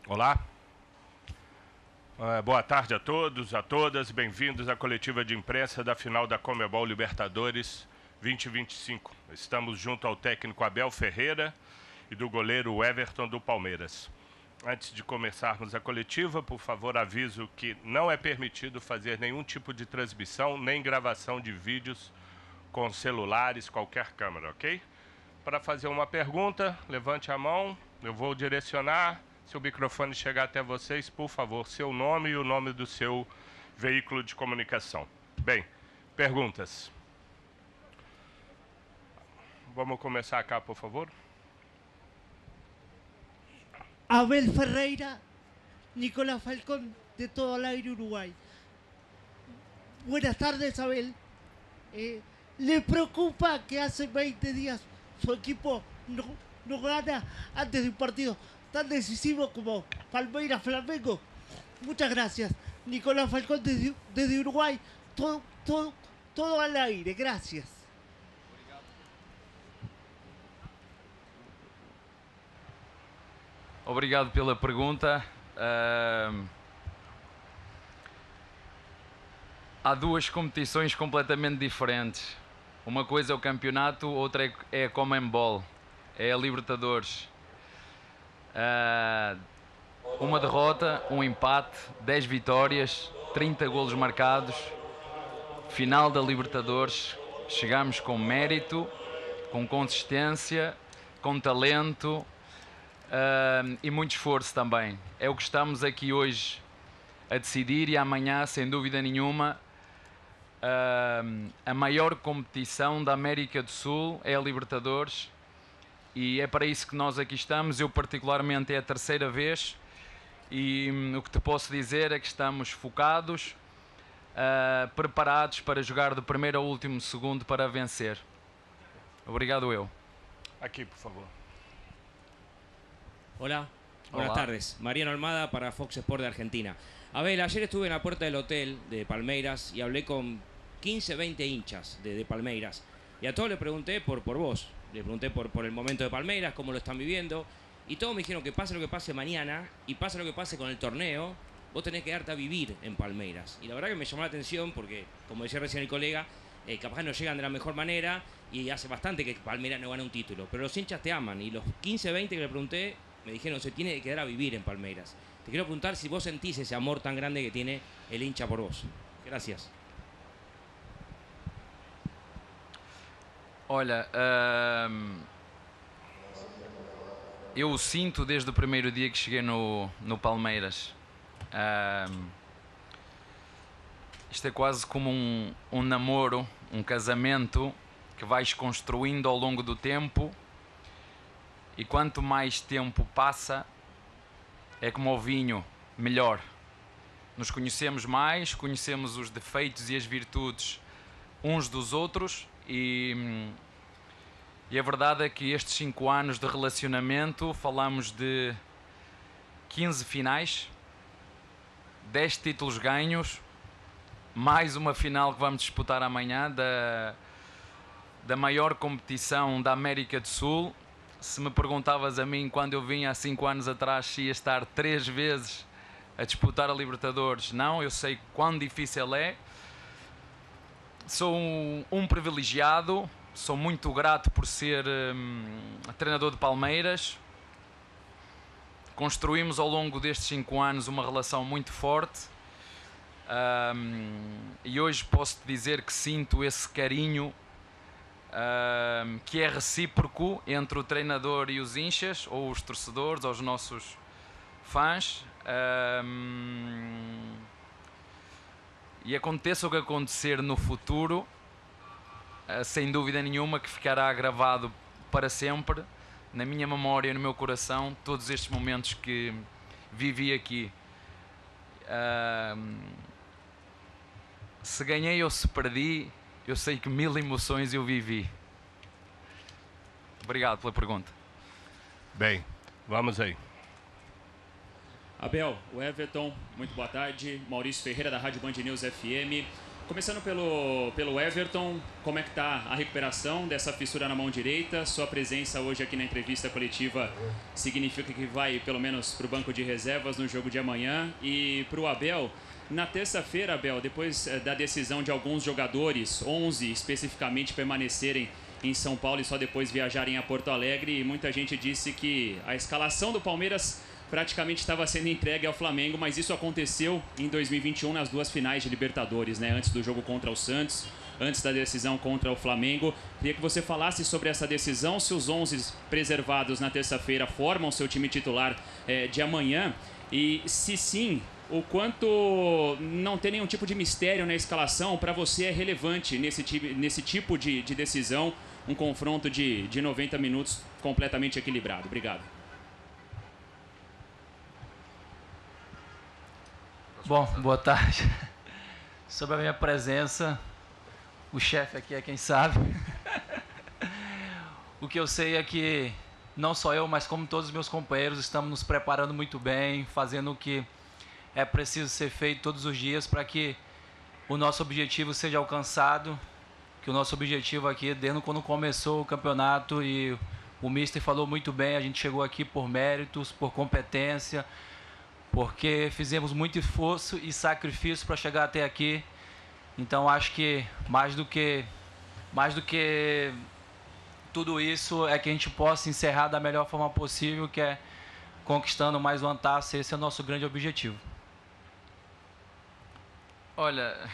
Olá, boa tarde a todos, a todas, bem-vindos à coletiva de imprensa da final da Conmebol Libertadores 2025. Estamos junto ao técnico Abel Ferreira e do goleiro Everton do Palmeiras. Antes de começarmos a coletiva, por favor, aviso que não é permitido fazer nenhum tipo de transmissão nem gravação de vídeos com celulares, qualquer câmera, ok? Para fazer uma pergunta, levante a mão, eu vou direcionar. Se o microfone chegar até vocês, por favor, seu nome e o nome do seu veículo de comunicação. Bem, perguntas. Vamos começar cá, por favor. Abel Ferreira, Nicolás Falcón, de Todo al Aire Uruguay. Buenas tardes, Abel. ¿Le preocupa que hace 20 días su equipo no gana antes de un partido tan decisivo como Palmeiras Flamengo? Muchas gracias. Nicolás Falcón desde Uruguay, todo al aire, gracias. Obrigado pela pergunta. Há duas competições completamente diferentes. Uma coisa é o campeonato, outra é a Conmebol, é a Libertadores. Uma derrota, um empate, 10 vitórias, 30 golos marcados. Final da Libertadores, chegamos com mérito, com consistência, com talento e muito esforço também. É o que estamos aqui hoje a decidir e amanhã, sem dúvida nenhuma, a maior competição da América do Sul é a Libertadores. E é para isso que nós aqui estamos. Eu particularmente é a terceira vez e o que te posso dizer é que estamos focados, preparados para jogar do primeiro ao último segundo para vencer. Obrigado eu. Aqui, por favor. Hola, buenas tardes. Mariano Almada para Fox Sport de Argentina. Abel, ayer estuve en la puerta del hotel de Palmeiras y hablé con 15, 20 hinchas de Palmeiras. Y a todos les pregunté por vos. Le pregunté por el momento de Palmeiras, cómo lo están viviendo. Y todos me dijeron que pase lo que pase mañana y pase lo que pase con el torneo, vos tenés que darte a vivir en Palmeiras. Y la verdad que me llamó la atención porque, como decía recién el colega, capaz no llegan de la mejor manera y hace bastante que Palmeiras no gana un título. Pero los hinchas te aman y los 15, 20 que le pregunté me dijeron se tiene que quedar a vivir en Palmeiras. Te quiero preguntar si vos sentís ese amor tan grande que tiene el hincha por vos. Gracias. Olha, eu o sinto desde o primeiro dia que cheguei no Palmeiras. Isto é quase como um namoro, um casamento que vais construindo ao longo do tempo e quanto mais tempo passa, é como o vinho, melhor. Nos conhecemos mais, conhecemos os defeitos e as virtudes uns dos outros e a verdade é que estes 5 anos de relacionamento falamos de 15 finais, 10 títulos ganhos, mais uma final que vamos disputar amanhã da maior competição da América do Sul. Se me perguntavas a mim quando eu vim há 5 anos atrás se ia estar 3 vezes a disputar a Libertadores, não, eu sei quão difícil é. Sou um privilegiado, sou muito grato por ser treinador de Palmeiras. Construímos ao longo destes 5 anos uma relação muito forte e hoje posso te dizer que sinto esse carinho que é recíproco entre o treinador e os hinchas, ou os torcedores, ou os nossos fãs. E aconteça o que acontecer no futuro, sem dúvida nenhuma que ficará gravado para sempre na minha memória e no meu coração todos estes momentos que vivi aqui. Se ganhei ou se perdi, eu sei que 1000 emoções eu vivi. Obrigado pela pergunta. Bem, vamos aí. Abel, o Everton, muito boa tarde. Maurício Ferreira, da Rádio Band News FM. Começando pelo Everton, como é que está a recuperação dessa fissura na mão direita? Sua presença hoje aqui na entrevista coletiva significa que vai pelo menos para o banco de reservas no jogo de amanhã. E para o Abel, na terça-feira, Abel, depois da decisão de alguns jogadores, 11 especificamente, permanecerem em São Paulo e só depois viajarem a Porto Alegre, muita gente disse que a escalação do Palmeiras praticamente estava sendo entregue ao Flamengo, mas isso aconteceu em 2021 nas duas finais de Libertadores, né? Antes do jogo contra o Santos, antes da decisão contra o Flamengo. Queria que você falasse sobre essa decisão, se os 11 preservados na terça-feira formam seu time titular de amanhã, e se sim, o quanto não ter nenhum tipo de mistério na escalação para você é relevante nesse tipo de decisão, um confronto de 90 minutos completamente equilibrado. Obrigado. Bom, boa tarde. Sobre a minha presença, o chefe aqui é quem sabe. O que eu sei é que não só eu, mas como todos os meus companheiros, estamos nos preparando muito bem, fazendo o que é preciso ser feito todos os dias para que o nosso objetivo seja alcançado, que o nosso objetivo aqui, desde quando começou o campeonato, e o Mister falou muito bem, a gente chegou aqui por méritos, por competência, porque fizemos muito esforço e sacrifício para chegar até aqui. Então acho que mais do que tudo isso é que a gente possa encerrar da melhor forma possível, que é conquistando mais uma taça. Esse é o nosso grande objetivo. Olha,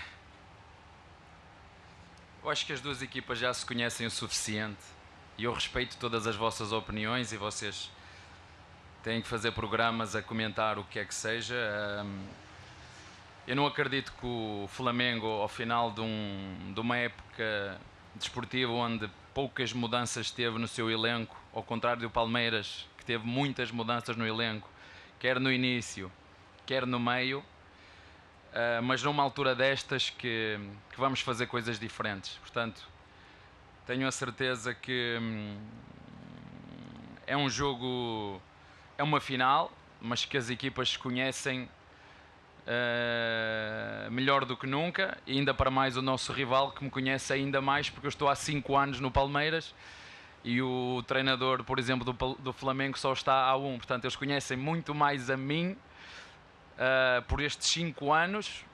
eu acho que as duas equipas já se conhecem o suficiente e eu respeito todas as vossas opiniões e vocês têm que fazer programas a comentar o que é que seja. Eu não acredito que o Flamengo, ao final de uma época desportiva onde poucas mudanças teve no seu elenco, ao contrário do Palmeiras, que teve muitas mudanças no elenco, quer no início, quer no meio, mas numa altura destas que vamos fazer coisas diferentes. Portanto, tenho a certeza que é um jogo, é uma final, mas que as equipas se conhecem melhor do que nunca, e ainda para mais o nosso rival, que me conhece ainda mais, porque eu estou há 5 anos no Palmeiras e o treinador, por exemplo, do Flamengo só está há 1. Portanto, eles conhecem muito mais a mim por estes 5 anos,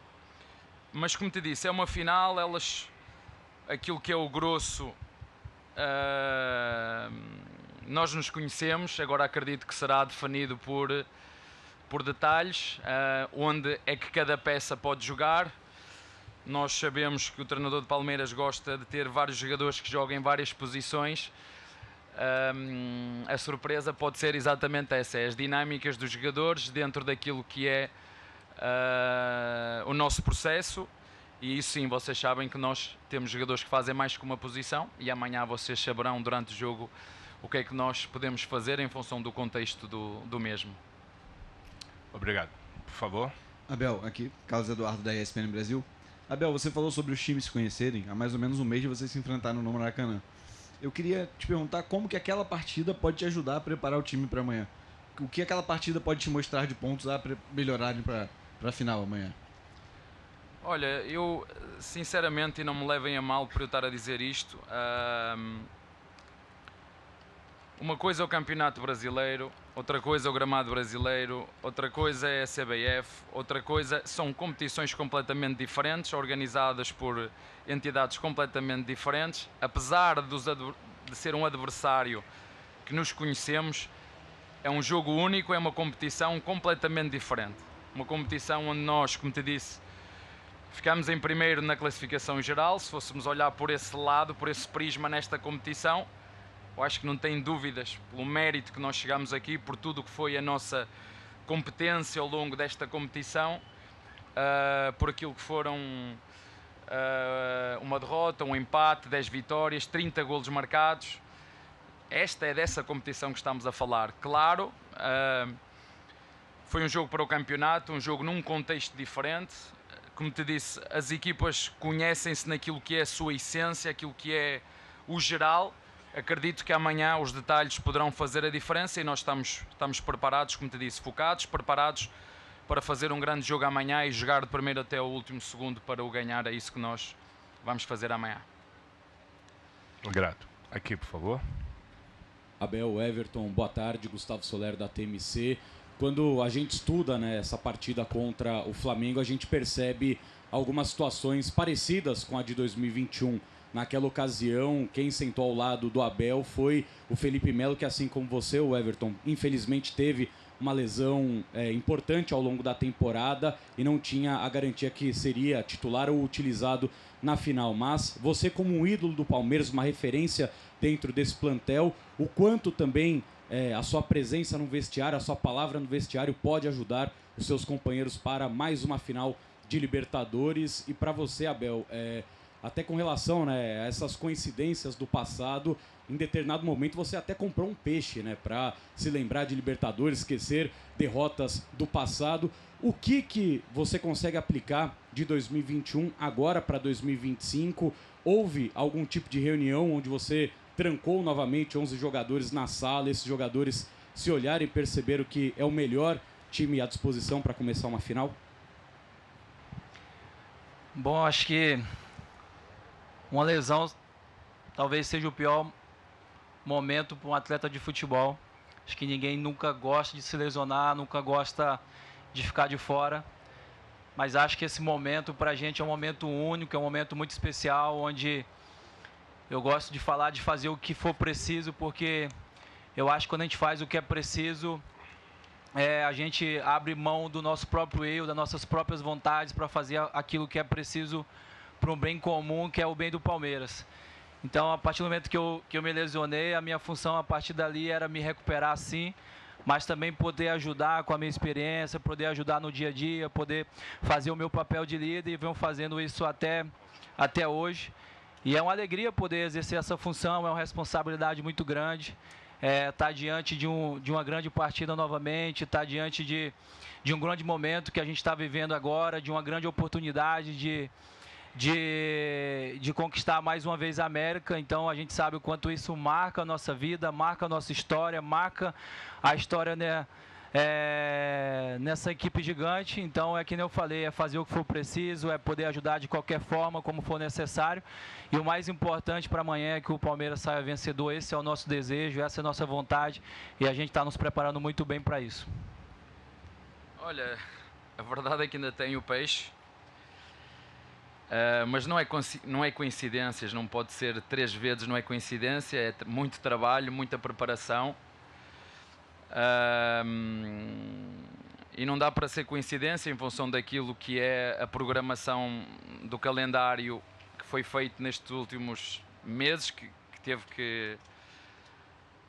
mas como te disse, é uma final, aquilo que é o grosso, nós nos conhecemos. Agora acredito que será definido por detalhes, onde é que cada peça pode jogar. Nós sabemos que o treinador de Palmeiras gosta de ter vários jogadores que jogam em várias posições. A surpresa pode ser exatamente essa, as dinâmicas dos jogadores dentro daquilo que é o nosso processo, e isso sim, vocês sabem que nós temos jogadores que fazem mais que uma posição, e amanhã vocês saberão durante o jogo o que é que nós podemos fazer em função do contexto do mesmo. Obrigado. Por favor. Abel, aqui, Carlos Eduardo da ESPN Brasil. Abel, você falou sobre os times se conhecerem. Há mais ou menos um mês de vocês se enfrentaram no Maracanã. Eu queria te perguntar como que aquela partida pode te ajudar a preparar o time para amanhã. O que aquela partida pode te mostrar de pontos a melhorarem para a final amanhã? Olha, eu sinceramente, e não me levem a mal por eu estar a dizer isto, uma coisa é o Campeonato Brasileiro, outra coisa é o Gramado Brasileiro, outra coisa é a CBF, outra coisa são competições completamente diferentes, organizadas por entidades completamente diferentes. Apesar de ser um adversário que nos conhecemos, é um jogo único, é uma competição completamente diferente. Uma competição onde nós, como te disse, ficamos em primeiro na classificação geral. Se fôssemos olhar por esse lado, por esse prisma nesta competição, eu acho que não tem dúvidas, pelo mérito que nós chegamos aqui, por tudo o que foi a nossa competência ao longo desta competição, por aquilo que foram uma derrota, um empate, 10 vitórias, 30 golos marcados. Esta é dessa competição que estamos a falar. Claro, foi um jogo para o campeonato, um jogo num contexto diferente. Como te disse, as equipas conhecem-se naquilo que é a sua essência, aquilo que é o geral. Acredito que amanhã os detalhes poderão fazer a diferença e nós estamos preparados, como te disse, focados, preparados para fazer um grande jogo amanhã e jogar do primeiro até o último segundo para o ganhar. É isso que nós vamos fazer amanhã. Grato. Aqui, por favor. Abel, Everton, boa tarde. Gustavo Soler da TMC. Quando a gente estuda, né, essa partida contra o Flamengo, a gente percebe algumas situações parecidas com a de 2021. Naquela ocasião, quem sentou ao lado do Abel foi o Felipe Melo, que assim como você, o Everton, infelizmente teve uma lesão importante ao longo da temporada e não tinha a garantia que seria titular ou utilizado na final. Mas você, como um ídolo do Palmeiras, uma referência dentro desse plantel, o quanto também a sua presença no vestiário, a sua palavra no vestiário pode ajudar os seus companheiros para mais uma final de Libertadores. E para você, Abel, até com relação, né, a essas coincidências do passado, em determinado momento você até comprou um peixe, né, para se lembrar de Libertadores, esquecer derrotas do passado. O que você consegue aplicar de 2021 agora para 2025? Houve algum tipo de reunião onde você trancou novamente 11 jogadores na sala, esses jogadores se olharem e perceberam que é o melhor time à disposição para começar uma final? Bom, acho que uma lesão talvez seja o pior momento para um atleta de futebol. Acho que ninguém nunca gosta de se lesionar, nunca gosta de ficar de fora. Mas acho que esse momento para a gente é um momento único, é um momento muito especial, onde eu gosto de falar, de fazer o que for preciso, porque eu acho que quando a gente faz o que é preciso, a gente abre mão do nosso próprio eu, das nossas próprias vontades para fazer aquilo que é preciso para um bem comum, que é o bem do Palmeiras. Então, a partir do momento que eu me lesionei, a minha função a partir dali era me recuperar, sim, mas também poder ajudar com a minha experiência, poder ajudar no dia a dia, poder fazer o meu papel de líder, e venho fazendo isso até hoje. E é uma alegria poder exercer essa função, é uma responsabilidade muito grande. Tá diante de uma grande partida novamente, está diante de um grande momento que a gente está vivendo agora, de uma grande oportunidade de conquistar mais uma vez a América. Então a gente sabe o quanto isso marca a nossa vida, marca a nossa história, marca a história, né, nessa equipe gigante. Então é que nem eu falei, é fazer o que for preciso, é poder ajudar de qualquer forma, como for necessário. E o mais importante para amanhã é que o Palmeiras saia vencedor. Esse é o nosso desejo, essa é a nossa vontade, e a gente está nos preparando muito bem para isso. Olha, a verdade é que ainda tenho o peixe. Mas não é coincidências, não pode ser 3 vezes, não é coincidência, é muito trabalho, muita preparação. E não dá para ser coincidência em função daquilo que é a programação do calendário que foi feito nestes últimos meses, que teve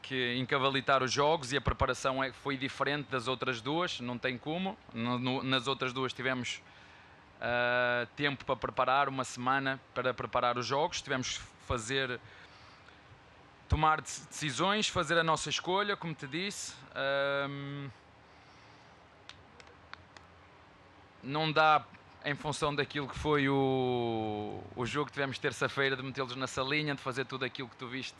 que encavalitar os jogos, e a preparação foi diferente das outras duas, não tem como. Nas outras duas tivemos tempo para preparar, uma semana para preparar os jogos, tivemos que tomar decisões, fazer a nossa escolha, como te disse. Não dá, em função daquilo que foi o jogo que tivemos terça-feira, de metê-los na salinha, de fazer tudo aquilo que tu viste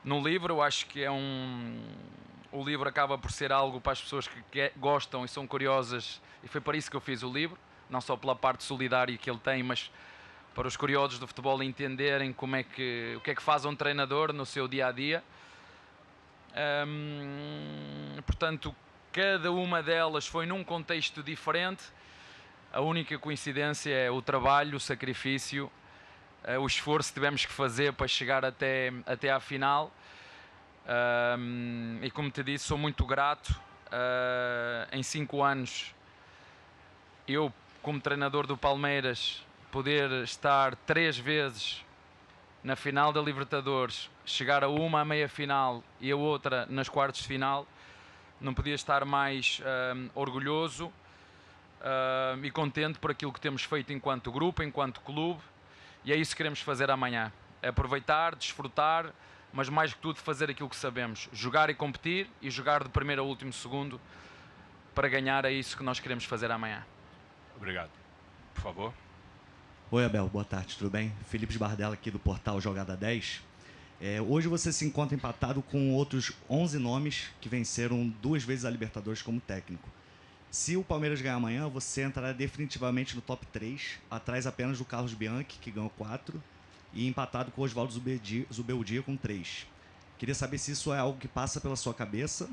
no livro. Eu acho que o livro acaba por ser algo para as pessoas que gostam e são curiosas, e foi para isso que eu fiz o livro, não só pela parte solidária que ele tem, mas para os curiosos do futebol entenderem o que é que faz um treinador no seu dia-a-dia. Portanto, cada uma delas foi num contexto diferente. A única coincidência é o trabalho, o sacrifício, o esforço que tivemos que fazer para chegar até à final. E como te disse, sou muito grato. Em 5 anos, eu, como treinador do Palmeiras, poder estar 3 vezes na final da Libertadores, chegar a uma à meia-final e a outra nas quartas de final, não podia estar mais orgulhoso e contente por aquilo que temos feito enquanto grupo, enquanto clube, e é isso que queremos fazer amanhã. É aproveitar, desfrutar, mas mais que tudo fazer aquilo que sabemos, jogar e competir, e jogar de primeiro ao último segundo para ganhar. É isso que nós queremos fazer amanhã. Obrigado. Por favor. Oi, Abel, boa tarde, tudo bem? Felipe Bardella aqui do portal Jogada 10. Hoje você se encontra empatado com outros 11 nomes que venceram 2 vezes a Libertadores como técnico. Se o Palmeiras ganhar amanhã, você entrará definitivamente no top 3, atrás apenas do Carlos Bianchi, que ganhou 4, e empatado com o Oswaldo Zubeldia com 3. Queria saber se isso é algo que passa pela sua cabeça,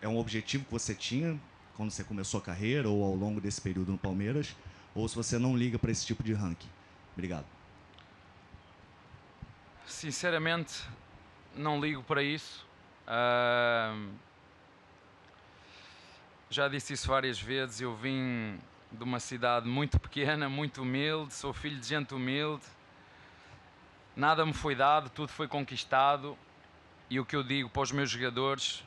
é um objetivo que você tinha quando você começou a carreira ou ao longo desse período no Palmeiras, ou se você não liga para esse tipo de ranking. Obrigado. Sinceramente, não ligo para isso. Já disse isso várias vezes. Eu vim de uma cidade muito pequena, muito humilde, sou filho de gente humilde. Nada me foi dado, tudo foi conquistado. E o que eu digo para os meus jogadores,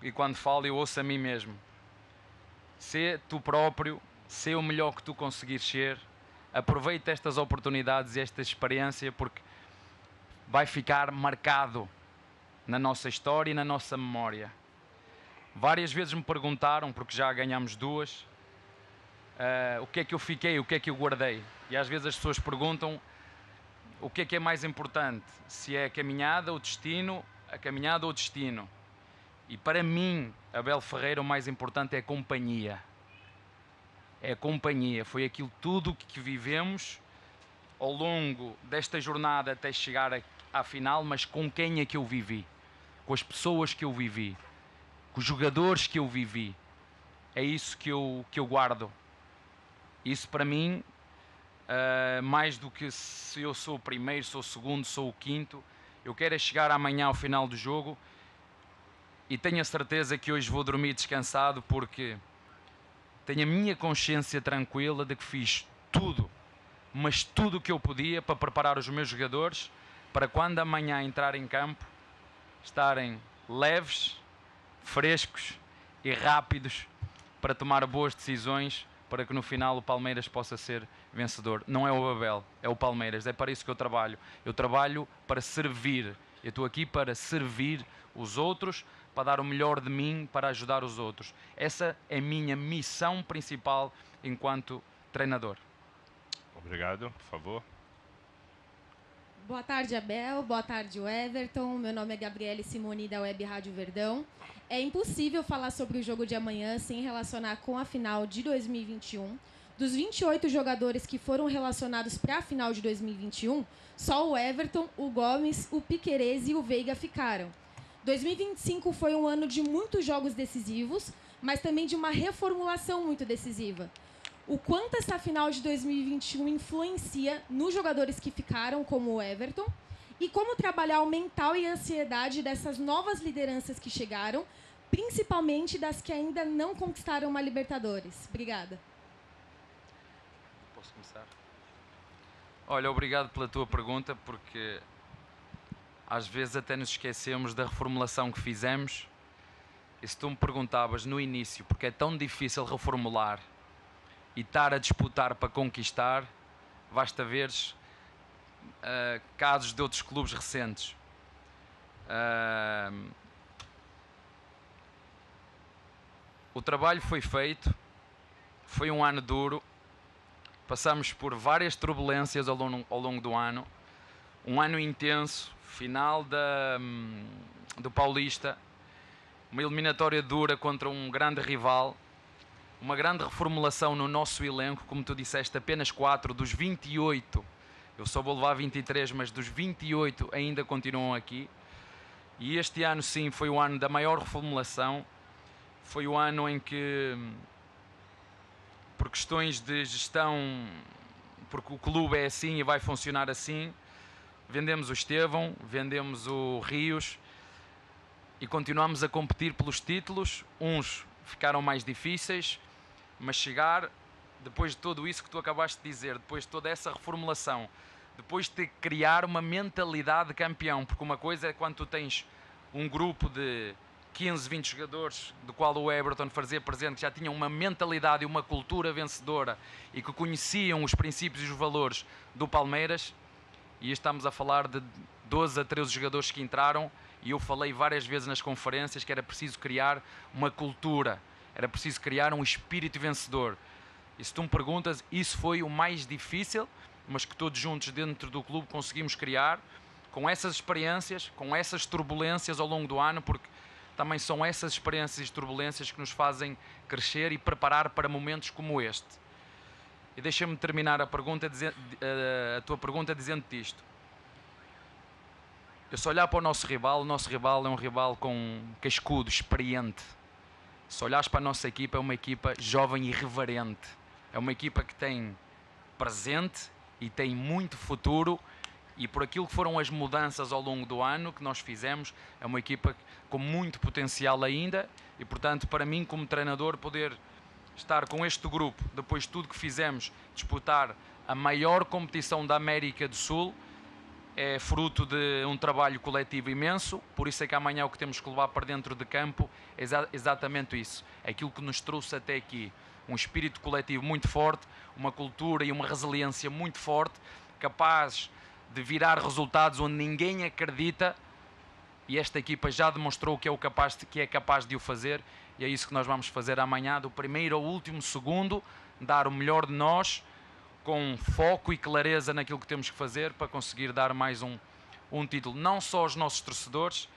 e quando falo eu ouço a mim mesmo: sê tu próprio, sê o melhor que tu conseguires ser. Aproveita estas oportunidades e esta experiência, porque vai ficar marcado na nossa história e na nossa memória. Várias vezes me perguntaram, porque já ganhamos 2, o que é que eu fiquei, o que é que eu guardei. E às vezes as pessoas perguntam o que é mais importante, se é a caminhada ou o destino, a caminhada ou o destino. E para mim, Abel Ferreira, o mais importante é a companhia. É a companhia, foi aquilo tudo que vivemos ao longo desta jornada até chegar à final, mas com quem é que eu vivi, com as pessoas que eu vivi, com os jogadores que eu vivi. É isso que eu guardo. Isso para mim, mais do que se eu sou o primeiro, sou o segundo, sou o quinto, eu quero é chegar amanhã ao final do jogo e tenho a certeza que hoje vou dormir descansado, porque tenho a minha consciência tranquila de que fiz tudo, mas tudo o que eu podia para preparar os meus jogadores para quando amanhã entrar em campo estarem leves, frescos e rápidos para tomar boas decisões, para que no final o Palmeiras possa ser vencedor. Não é o Abel, é o Palmeiras. É para isso que eu trabalho. Eu trabalho para servir. Eu estou aqui para servir os outros, para dar o melhor de mim, para ajudar os outros. Essa é a minha missão principal enquanto treinador. Obrigado, por favor. Boa tarde, Abel. Boa tarde, Everton. Meu nome é Gabriele Simoni, da Web Rádio Verdão. É impossível falar sobre o jogo de amanhã sem relacionar com a final de 2021. Dos 28 jogadores que foram relacionados para a final de 2021, só o Everton, o Gomes, o Piquerez e o Veiga ficaram. 2025 foi um ano de muitos jogos decisivos, mas também de uma reformulação muito decisiva. O quanto essa final de 2021 influencia nos jogadores que ficaram, como o Everton, e como trabalhar o mental e a ansiedade dessas novas lideranças que chegaram, principalmente das que ainda não conquistaram uma Libertadores. Obrigada. Posso começar? Olha, obrigado pela tua pergunta, porque às vezes até nos esquecemos da reformulação que fizemos. E se tu me perguntavas no início porque é tão difícil reformular e estar a disputar para conquistar, basta veres casos de outros clubes recentes. O trabalho foi feito, foi um ano duro, passamos por várias turbulências ao longo do ano, um ano intenso, final do Paulista, uma eliminatória dura contra um grande rival, uma grande reformulação no nosso elenco, como tu disseste, apenas 4 dos 28, eu só vou levar 23, mas dos 28 ainda continuam aqui. E este ano sim foi o ano da maior reformulação, foi o ano em que, por questões de gestão, porque o clube é assim e vai funcionar assim, vendemos o Estevão, vendemos o Rios e continuamos a competir pelos títulos. Uns ficaram mais difíceis, mas chegar, depois de tudo isso que tu acabaste de dizer, depois de toda essa reformulação, depois de criar uma mentalidade de campeão, porque uma coisa é quando tu tens um grupo de 15, 20 jogadores, do qual o Everton fazia presente, que já tinham uma mentalidade e uma cultura vencedora e que conheciam os princípios e os valores do Palmeiras, e estamos a falar de 12 a 13 jogadores que entraram, e eu falei várias vezes nas conferências que era preciso criar uma cultura, era preciso criar um espírito vencedor. E se tu me perguntas, isso foi o mais difícil, mas que todos juntos dentro do clube conseguimos criar, com essas experiências, com essas turbulências ao longo do ano, porque também são essas experiências e turbulências que nos fazem crescer e preparar para momentos como este. E deixa-me terminar a tua pergunta dizendo-te isto. Eu se olhar para o nosso rival é um rival com cascudo, experiente. Se olhares para a nossa equipa, é uma equipa jovem e irreverente. É uma equipa que tem presente e tem muito futuro, e por aquilo que foram as mudanças ao longo do ano que nós fizemos, é uma equipa com muito potencial ainda, e portanto para mim como treinador poder estar com este grupo, depois de tudo que fizemos, disputar a maior competição da América do Sul, é fruto de um trabalho coletivo imenso. Por isso é que amanhã o que temos que levar para dentro de campo é exatamente isso, é aquilo que nos trouxe até aqui, um espírito coletivo muito forte, uma cultura e uma resiliência muito forte, capaz de virar resultados onde ninguém acredita, e esta equipa já demonstrou que é capaz de o fazer, e é isso que nós vamos fazer amanhã, do primeiro ao último segundo, dar o melhor de nós, com foco e clareza naquilo que temos que fazer para conseguir dar mais um título, não só aos nossos torcedores,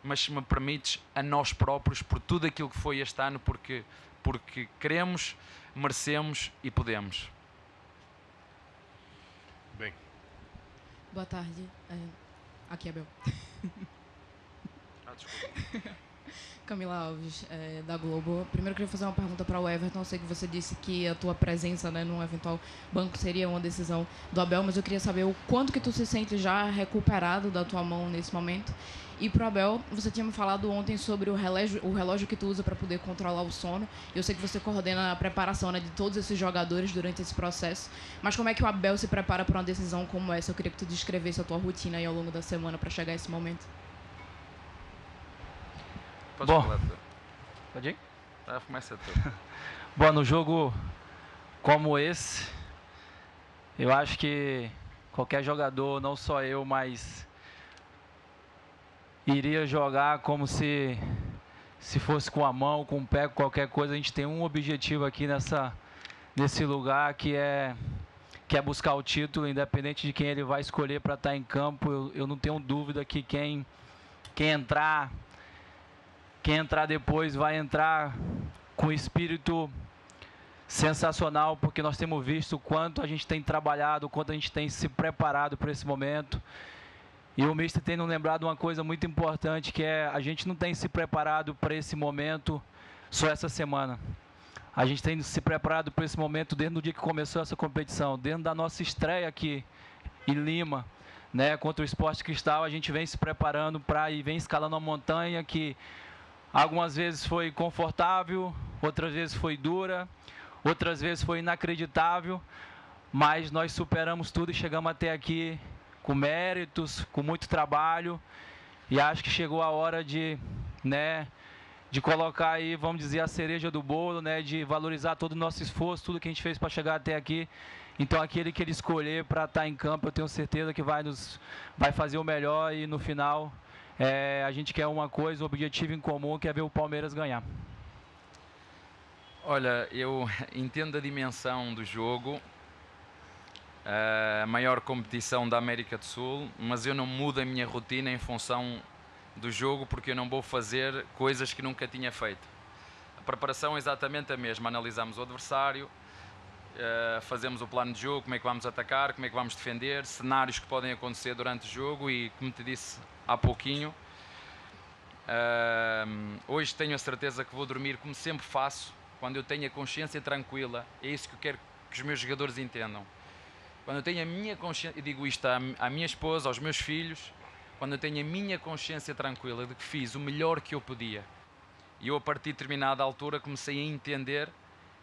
mas, se me permites, a nós próprios, por tudo aquilo que foi este ano, porque queremos, merecemos e podemos. Bem. Boa tarde. Aqui é Bel. Desculpa. Camila Alves, da Globo. Primeiro eu queria fazer uma pergunta para o Everton. Eu sei que você disse que a tua presença, né, num eventual banco seria uma decisão do Abel, mas eu queria saber o quanto que tu se sente já recuperado da tua mão nesse momento. E pro Abel, você tinha me falado ontem sobre o relógio que tu usa para poder controlar o sono. Eu sei que você coordena a preparação, né, de todos esses jogadores durante esse processo. Mas como é que o Abel se prepara para uma decisão como essa? Eu queria que tu descrevesse a tua rotina aí ao longo da semana para chegar a esse momento. Pode ir? Começa tu. Bom, no jogo como esse, eu acho que qualquer jogador, não só eu, mas iria jogar como se fosse com a mão, com o pé, com qualquer coisa. A gente tem um objetivo aqui nesse lugar, que é buscar o título, independente de quem ele vai escolher para estar em campo. Eu não tenho dúvida que quem entrar depois vai entrar com espírito sensacional, porque nós temos visto o quanto a gente tem trabalhado, o quanto a gente tem se preparado para esse momento. E o mister tem nos lembrado uma coisa muito importante, que é: a gente não tem se preparado para esse momento só essa semana. A gente tem se preparado para esse momento desde o dia que começou essa competição, dentro da nossa estreia aqui em Lima, né, contra o Sport Cristal. A gente vem se preparando e vem escalando uma montanha que algumas vezes foi confortável, outras vezes foi dura, outras vezes foi inacreditável, mas nós superamos tudo e chegamos até aqui com méritos, com muito trabalho, e acho que chegou a hora de colocar aí, vamos dizer, a cereja do bolo, né, de valorizar todo o nosso esforço, tudo que a gente fez para chegar até aqui. Então aquele que ele escolher para estar em campo, eu tenho certeza que vai fazer o melhor, e no final a gente quer uma coisa, um objetivo em comum, que é ver o Palmeiras ganhar. Olha, eu entendo a dimensão do jogo, a maior competição da América do Sul, mas eu não mudo a minha rotina em função do jogo, porque eu não vou fazer coisas que nunca tinha feito. A preparação é exatamente a mesma: analisamos o adversário, fazemos o plano de jogo, como é que vamos atacar, como é que vamos defender, cenários que podem acontecer durante o jogo, e como te disse há pouquinho, hoje tenho a certeza que vou dormir como sempre faço, quando eu tenho a consciência tranquila. É isso que eu quero que os meus jogadores entendam. Quando eu tenho a minha consciência, e digo isto à minha esposa, aos meus filhos, quando eu tenho a minha consciência tranquila de que fiz o melhor que eu podia, e eu a partir de determinada altura comecei a entender,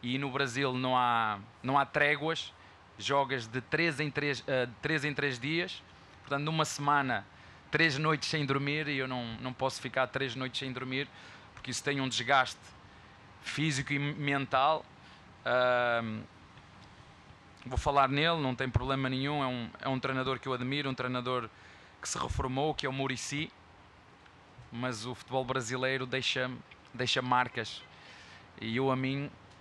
e no Brasil não há tréguas, jogas de 3 em 3 dias, portanto numa semana 3 noites sem dormir, e eu não posso ficar 3 noites sem dormir, porque isso tem um desgaste físico e mental. Vou falar nele, não tem problema nenhum, é um treinador que eu admiro, um treinador que se reformou, que é o Muricy, mas o futebol brasileiro deixa marcas, e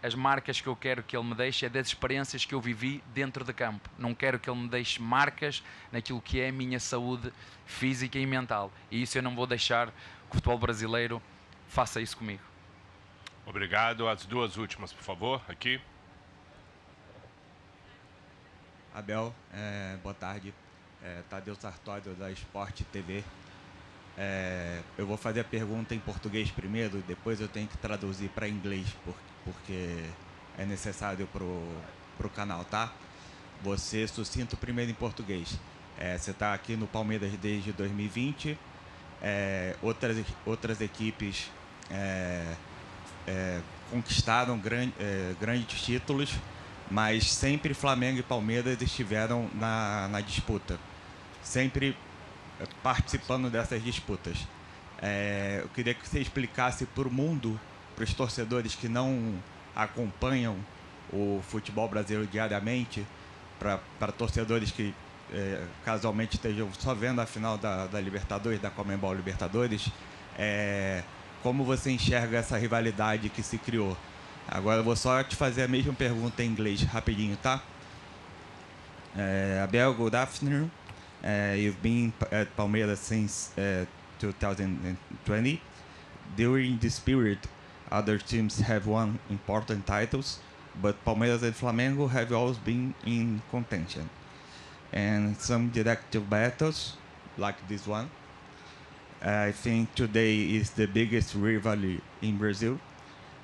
as marcas que eu quero que ele me deixe é das experiências que eu vivi dentro de campo. Não quero que ele me deixe marcas naquilo que é a minha saúde física e mental, e isso eu não vou deixar o futebol brasileiro faça isso comigo. Obrigado. As duas últimas, por favor, aqui. Abel, boa tarde. Tadeu Sartório, da Sport TV. Eu vou fazer a pergunta em português primeiro, depois eu tenho que traduzir para inglês, porque é necessário para o canal, tá? Você sucinto primeiro em português. Você está aqui no Palmeiras desde 2020. Outras equipes conquistaram grandes títulos, mas sempre Flamengo e Palmeiras estiveram na disputa, sempre participando dessas disputas. Eu queria que você explicasse para o mundo, para os torcedores que não acompanham o futebol brasileiro diariamente, para torcedores que casualmente estejam só vendo a final da Libertadores, da Conmebol Libertadores, como você enxerga essa rivalidade que se criou. Agora eu vou só te fazer a mesma pergunta em inglês, rapidinho, tá? Abel, good afternoon. You've been at Palmeiras since 2020. During this period, other teams have won important titles, but Palmeiras and Flamengo have always been in contention. And some directive battles, like this one. I think today is the biggest rivalry in Brazil.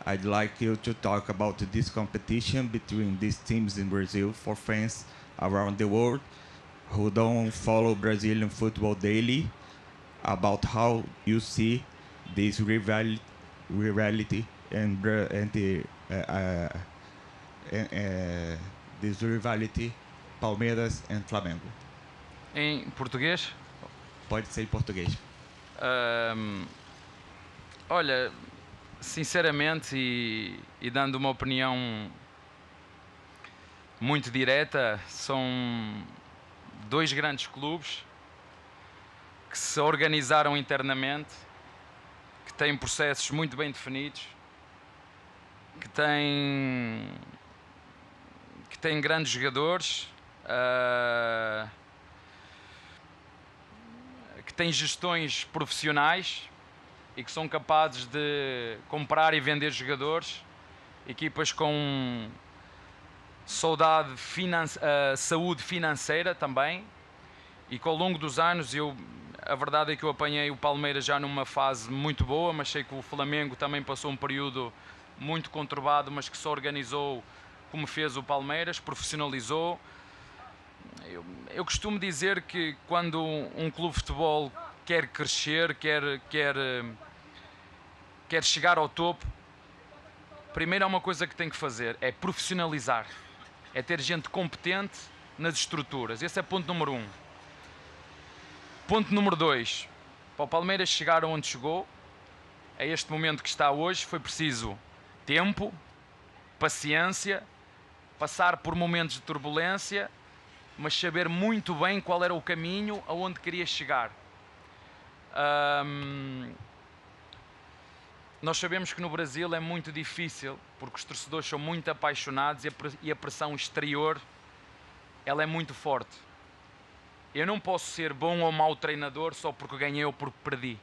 I'd like you to talk about this competition between these teams in Brazil for fans around the world who don't follow Brazilian football daily, about how you see this rivalry and this rivalry Palmeiras and Flamengo. Em português? Pode ser em português. Olha, sinceramente e dando uma opinião muito direta, são dois grandes clubes que se organizaram internamente, que têm processos muito bem definidos, que têm grandes jogadores, que têm gestões profissionais e que são capazes de comprar e vender jogadores, equipas com saúde financeira também, e que ao longo dos anos, a verdade é que eu apanhei o Palmeiras já numa fase muito boa, mas sei que o Flamengo também passou um período muito conturbado, mas que se organizou como fez o Palmeiras, profissionalizou. Eu costumo dizer que quando um clube de futebol quer crescer, quer chegar ao topo, primeiro há uma coisa que tem que fazer, é profissionalizar, é ter gente competente nas estruturas. Esse é ponto número 1. Ponto número 2, para o Palmeiras chegar onde chegou, a este momento que está hoje, foi preciso tempo, paciência, passar por momentos de turbulência, mas saber muito bem qual era o caminho aonde queria chegar. Nós sabemos que no Brasil é muito difícil, porque os torcedores são muito apaixonados e a pressão exterior ela é muito forte. Eu não posso ser bom ou mau treinador só porque ganhei ou porque perdi.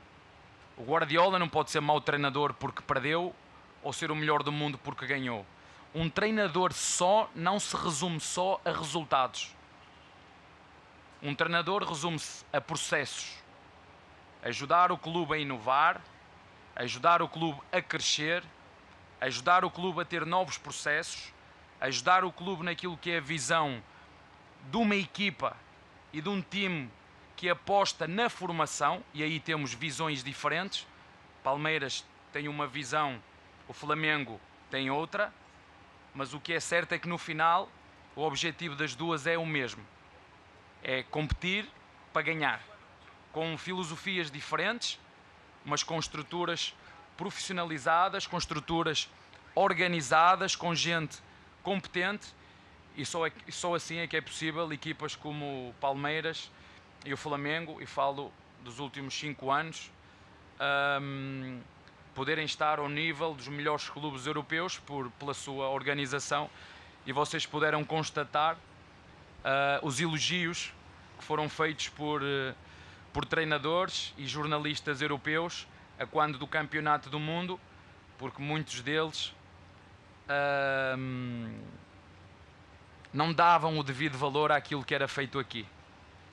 O Guardiola não pode ser mau treinador porque perdeu ou ser o melhor do mundo porque ganhou. Um treinador só não se resume só a resultados. Um treinador resume-se a processos. Ajudar o clube a inovar, ajudar o clube a crescer, ajudar o clube a ter novos processos, ajudar o clube naquilo que é a visão de uma equipa e de um time que aposta na formação, e aí temos visões diferentes. Palmeiras tem uma visão, o Flamengo tem outra, mas o que é certo é que no final o objetivo das duas é o mesmo. É competir para ganhar, com filosofias diferentes, mas com estruturas profissionalizadas, com estruturas organizadas, com gente competente, e só assim é que é possível equipas como o Palmeiras e o Flamengo, e falo dos últimos 5 anos, poderem estar ao nível dos melhores clubes europeus pela sua organização, e vocês puderam constatar os elogios que foram feitos por treinadores e jornalistas europeus a quando do Campeonato do Mundo, porque muitos deles não davam o devido valor àquilo que era feito aqui.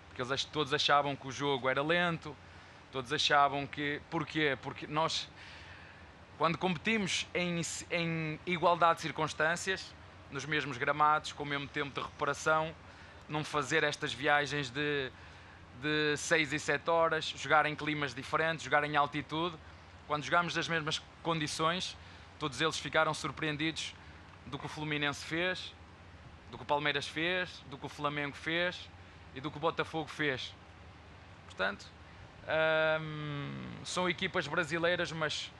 Porque eles todos achavam que o jogo era lento, todos achavam que... Porquê? Porque nós, quando competimos em igualdade de circunstâncias, nos mesmos gramados, com o mesmo tempo de recuperação, não fazer estas viagens de 6 e 7 horas, jogar em climas diferentes, jogar em altitude, quando jogámos nas mesmas condições, todos eles ficaram surpreendidos do que o Fluminense fez, do que o Palmeiras fez, do que o Flamengo fez e do que o Botafogo fez. Portanto, são equipas brasileiras, mas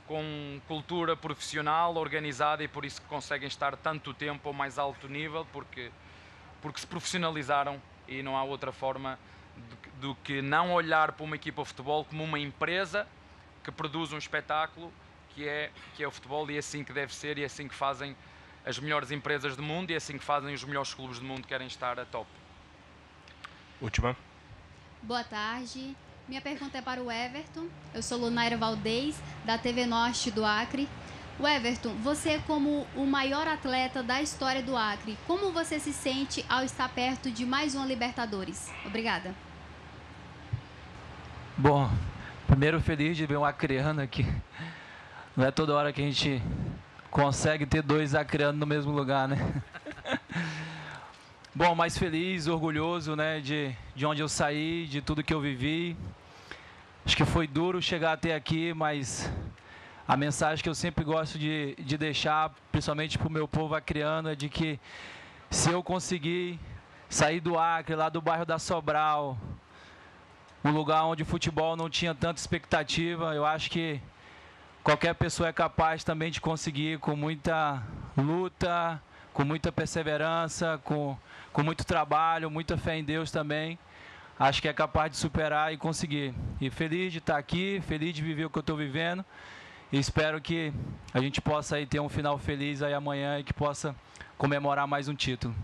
com cultura profissional, organizada, e por isso que conseguem estar tanto tempo ao mais alto nível, porque se profissionalizaram, e não há outra forma do que não olhar para uma equipa de futebol como uma empresa que produz um espetáculo que é o futebol, e é assim que deve ser, e é assim que fazem as melhores empresas do mundo, e é assim que fazem os melhores clubes do mundo que querem estar a top. Última. Boa tarde. Minha pergunta é para o Everton. Eu sou Lunaira Valdez, da TV Norte do Acre. O Everton, você é como o maior atleta da história do Acre. Como você se sente ao estar perto de mais uma Libertadores? Obrigada. Bom, primeiro feliz de ver um acreano aqui. Não é toda hora que a gente consegue ter 2 acreanos no mesmo lugar, né? Bom, mais feliz, orgulhoso, né, de onde eu saí, de tudo que eu vivi. Acho que foi duro chegar até aqui, mas a mensagem que eu sempre gosto de deixar, principalmente para o meu povo acreano, é de que se eu conseguir sair do Acre, lá do bairro da Sobral, um lugar onde o futebol não tinha tanta expectativa, eu acho que qualquer pessoa é capaz também de conseguir, com muita luta, com muita perseverança, com muito trabalho, muita fé em Deus também. Acho que é capaz de superar e conseguir. E feliz de estar aqui, feliz de viver o que eu estou vivendo. E espero que a gente possa aí ter um final feliz aí amanhã e que possa comemorar mais um título.